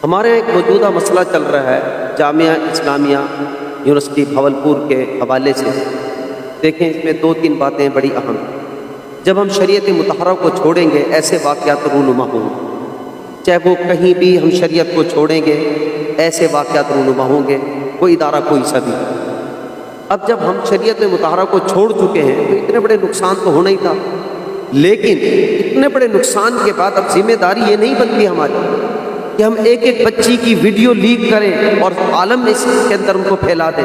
ہمارے ایک موجودہ مسئلہ چل رہا ہے جامعہ اسلامیہ یونیورسٹی بھاولپور کے حوالے سے۔ دیکھیں اس میں دو تین باتیں بڑی اہم ہیں۔ جب ہم شریعت مطہرہ کو چھوڑیں گے ایسے واقعات رونما ہوں گے، چاہے وہ کہیں بھی ہم شریعت کو چھوڑیں گے ایسے واقعات رونما ہوں گے، کوئی ادارہ کوئی سا بھی۔ اب جب ہم شریعت مطہرہ کو چھوڑ چکے ہیں تو اتنے بڑے نقصان تو ہونا ہی تھا، لیکن اتنے بڑے نقصان کے بعد اب ذمہ داری یہ نہیں بنتی ہماری کہ ہم ایک ایک بچی کی ویڈیو لیک کریں اور عالم میں اس کے اندر ان کو پھیلا دیں۔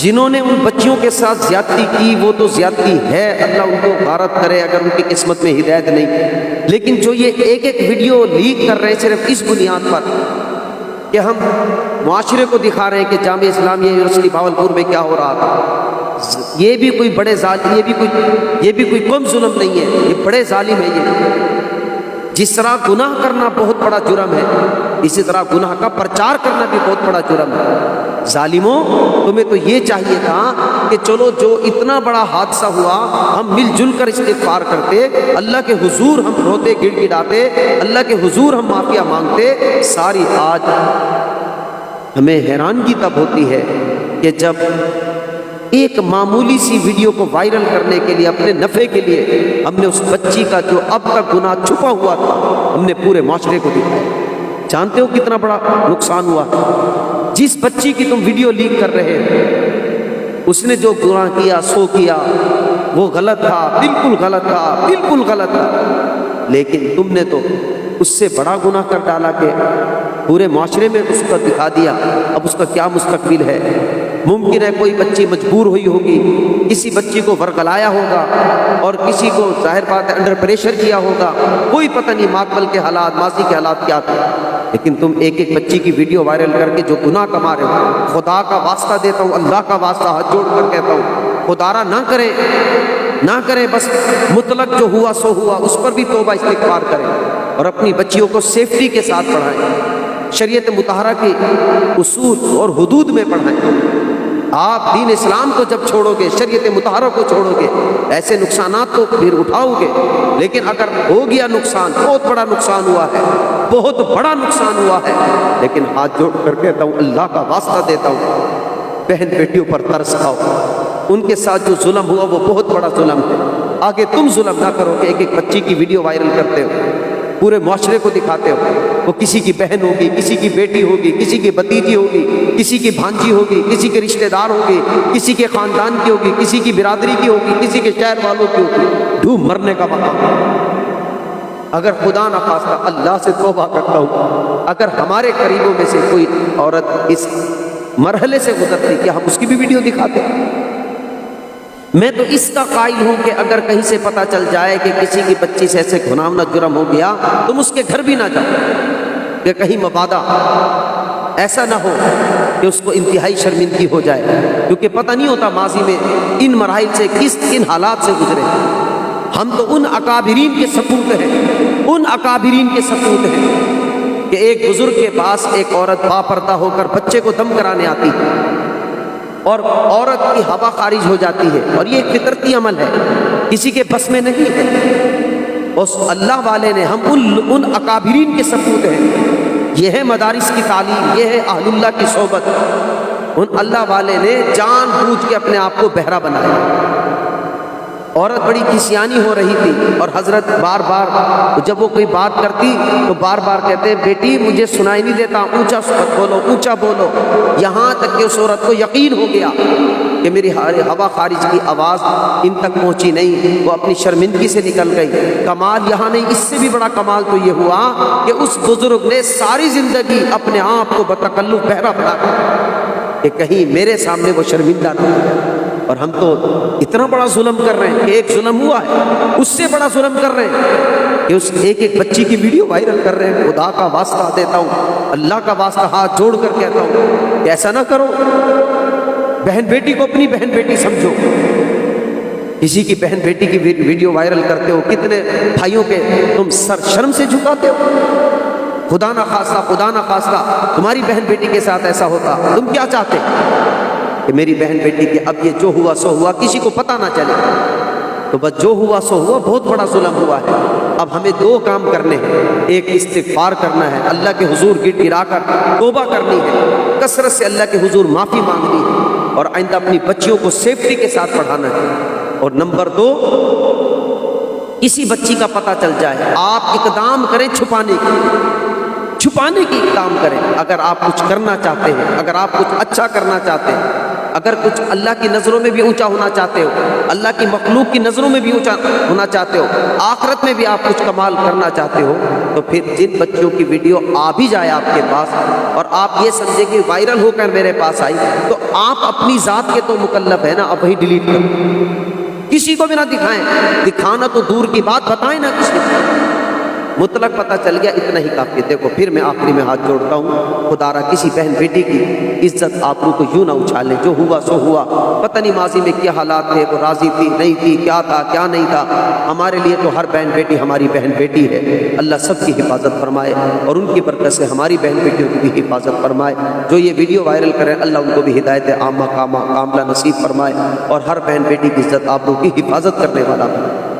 جنہوں نے ان بچیوں کے ساتھ زیادتی کی وہ تو زیادتی ہے، اللہ ان کو غارت کرے اگر ان کی قسمت میں ہدایت نہیں، لیکن جو یہ ایک ایک ویڈیو لیک کر رہے ہیں صرف اس بنیاد پر کہ ہم معاشرے کو دکھا رہے ہیں کہ جامعہ اسلامیہ یونیورسٹی بھاولپور میں کیا ہو رہا تھا، یہ بھی کوئی بڑے ظالم، یہ بھی کوئی کم ظلم نہیں ہے، یہ بڑے ظالم ہے۔ یہ جس طرح گناہ کرنا بہت بڑا جرم ہے، اسی طرح گناہ کا پرچار کرنا بھی بہت بڑا جرم ہے۔ ظالموں، تمہیں تو یہ چاہیے تھا کہ چلو جو اتنا بڑا حادثہ ہوا ہم مل جل کر استغفار کرتے، اللہ کے حضور ہم روتے گڑ گڑاتے، اللہ کے حضور ہم معافیہ مانگتے ساری۔ آج ہمیں حیرانگی تب ہوتی ہے کہ جب ایک معمولی سی ویڈیو کو وائرل کرنے کے لیے اپنے نفع کے لیے ہم نے اس بچی کا جو اب تک گناہ چھپا ہوا تھا ہم نے پورے معاشرے کو دکھایا۔ جانتے ہو کتنا بڑا نقصان ہوا؟ جس بچی کی تم ویڈیو لیک کر رہے ہو اس نے جو گناہ کیا سو کیا، وہ غلط تھا، بالکل غلط تھا، بالکل غلط تھا، لیکن تم نے تو اس سے بڑا گناہ کر ڈالا کہ پورے معاشرے میں اس کو دکھا دیا۔ اب اس کا کیا مستقبل ہے؟ ممکن ہے کوئی بچی مجبور ہوئی ہوگی، کسی بچی کو ورگلایا ہوگا اور کسی کو ظاہر بات ہے انڈر پریشر کیا ہوگا، کوئی پتہ نہیں ماضی کے حالات، ماضی کے حالات کیا تھے، لیکن تم ایک ایک بچی کی ویڈیو وائرل کر کے جو گناہ کما رہے ہو۔ خدا کا واسطہ دیتا ہوں، اللہ کا واسطہ ہاتھ جوڑ کر کہتا ہوں، خدارا نہ کریں، بس مطلق جو ہوا سو ہوا، اس پر بھی توبہ استغفار کریں اور اپنی بچیوں کو سیفٹی کے ساتھ پڑھائیں، شریعت مطہرہ کے اصول اور حدود میں پڑھائیں۔ آپ دین اسلام کو جب چھوڑو گے، شریعت مطہرہ کو چھوڑو گے، ایسے نقصانات تو پھر اٹھاؤ گے، لیکن اگر ہو گیا نقصان، بہت بڑا نقصان ہوا ہے، بہت بڑا نقصان ہوا ہے، لیکن ہاتھ جوڑ کر کہتا ہوں، اللہ کا واسطہ دیتا ہوں، بہن بیٹیوں پر ترس کھاؤ۔ ان کے ساتھ جو ظلم ہوا وہ بہت بڑا ظلم ہے، آگے تم ظلم نہ کرو کہ ایک ایک بچی کی ویڈیو وائرل کرتے ہو، پورے معاشرے کو دکھاتے ہو، وہ کسی کی بہن ہوگی، کسی کی بیٹی ہوگی، کسی کی بھتیجی ہوگی، کسی کی بھانجی ہوگی، کسی کے رشتہ دار ہوگی، کسی کے خاندان کی ہوگی، کسی کی برادری کی ہوگی، کسی کے شہر والوں کی ہوگی، ڈوب مرنے کا وقت۔ اگر خدا نہ خواستہ، اللہ سے توبہ کرتا ہوں، اگر ہمارے قریبوں میں سے کوئی عورت اس مرحلے سے گزرتی کہ ہم اس کی بھی ویڈیو دکھاتے، میں تو اس کا قائل ہوں کہ اگر کہیں سے پتہ چل جائے کہ کسی کی بچی سے ایسے گناہگار جرم ہو گیا تم اس کے گھر بھی نہ جاؤ، کہ کہیں مبادا ایسا نہ ہو کہ اس کو انتہائی شرمندگی ہو جائے، کیونکہ پتہ نہیں ہوتا ماضی میں ان مراحل سے کن حالات سے گزرے۔ ہم تو ان اکابرین کے سپوت ہیں کہ ایک بزرگ کے پاس ایک عورت باپردہ ہو کر بچے کو دم کرانے آتی ہے اور عورت کی ہوا خارج ہو جاتی ہے، اور یہ ایک فطرتی عمل ہے، کسی کے بس میں نہیں ہے۔ اس اللہ والے نے، ہم ان اکابرین کے سپوت ہیں، یہ ہے مدارس کی تعلیم، یہ ہے اہل اللہ کی صحبت، ان اللہ والے نے جان بوجھ کے اپنے آپ کو بہرا بنایا۔ عورت بڑی کسیانی ہو رہی تھی اور حضرت بار بار جب وہ کوئی بات کرتی تو بار بار کہتے بیٹی مجھے سنائی نہیں دیتا، اونچا بولو، اونچا بولو، یہاں تک کہ اس عورت کو یقین ہو گیا کہ میری ہوا خارج کی آواز ان تک پہنچی نہیں، وہ اپنی شرمندگی سے نکل گئی۔ کمال یہاں نہیں، اس سے بھی بڑا کمال تو یہ ہوا کہ اس بزرگ نے ساری زندگی اپنے آپ کو بتکلف بہرا بنا کہ کہیں میرے سامنے وہ شرمندہ نہ ہو۔ اور ہم تو اتنا بڑا ظلم کر رہے ہیں کہ ایک ظلم ہوا ہے، اس سے بڑا ظلم کر رہے ہیں کہ اس ایک ایک بچی کی ویڈیو وائرل کر رہے ہیں۔ خدا کا واسطہ دیتا ہوں، اللہ کا واسطہ ہاتھ جوڑ کر کہتا ہوں کہ ایسا نہ کرو، بہن بیٹی کو اپنی بہن بیٹی سمجھو۔ کسی کی بہن بیٹی کی ویڈیو وائرل کرتے ہو، کتنے بھائیوں کے تم سر شرم سے جھکاتے ہو۔ خدا نہ خواستہ تمہاری بہن بیٹی کے ساتھ ایسا ہوتا، تم کیا چاہتے کہ میری بہن بیٹی کے اب یہ جو ہوا سو ہوا، کسی کو پتہ نہ چلے، تو بس جو ہوا سو ہوا، بہت بڑا ظلم ہوا ہے۔ اب ہمیں دو کام کرنے ہیں، ایک استغفار کرنا ہے، اللہ کے حضور گر گرا کر توبہ کرنی ہے، کثرت سے اللہ کے حضور معافی مانگنی ہے، اور آئندہ اپنی بچیوں کو سیفٹی کے ساتھ پڑھانا ہے۔ اور نمبر دو، کسی بچی کا پتہ چل جائے، آپ اقدام کریں چھپانے کی اقدام کریں۔ اگر آپ کچھ کرنا چاہتے ہیں، اگر آپ کچھ اچھا کرنا چاہتے ہیں، اگر کچھ اللہ کی نظروں میں بھی اونچا ہونا چاہتے ہو، اللہ کی مخلوق کی نظروں میں بھی اونچا ہونا چاہتے ہو، آخرت میں بھی آپ کچھ کمال کرنا چاہتے ہو، تو پھر جن بچوں کی ویڈیو آ بھی جائے آپ کے پاس اور آپ یہ سمجھیں کہ وائرل ہو کر میرے پاس آئی، تو آپ اپنی ذات کے تو مکلف ہیں نا، اب وہی ڈیلیٹ کریں، کسی کو بھی نہ دکھائیں، دکھانا تو دور کی بات، بتائیں نا کسی کو، مطلق پتہ چل گیا اتنا ہی کافی۔ دیکھو پھر میں آخری میں ہاتھ جوڑتا ہوں، خدا را کسی بہن بیٹی کی عزت آبرو کو یوں نہ اچھالیں، جو ہوا سو ہوا، پتہ نہیں ماضی میں کیا حالات تھے، وہ راضی تھی نہیں تھی، کیا تھا کیا نہیں تھا، ہمارے لیے تو ہر بہن بیٹی ہماری بہن بیٹی ہے۔ اللہ سب کی حفاظت فرمائے اور ان کی برکت سے ہماری بہن بیٹیوں کی بھی حفاظت فرمائے۔ جو یہ ویڈیو وائرل کریں اللہ ان کو بھی ہدایت عامہ کاملہ نصیب فرمائے اور ہر بہن بیٹی کی عزت آبرو کی حفاظت کرنے والا بنائے۔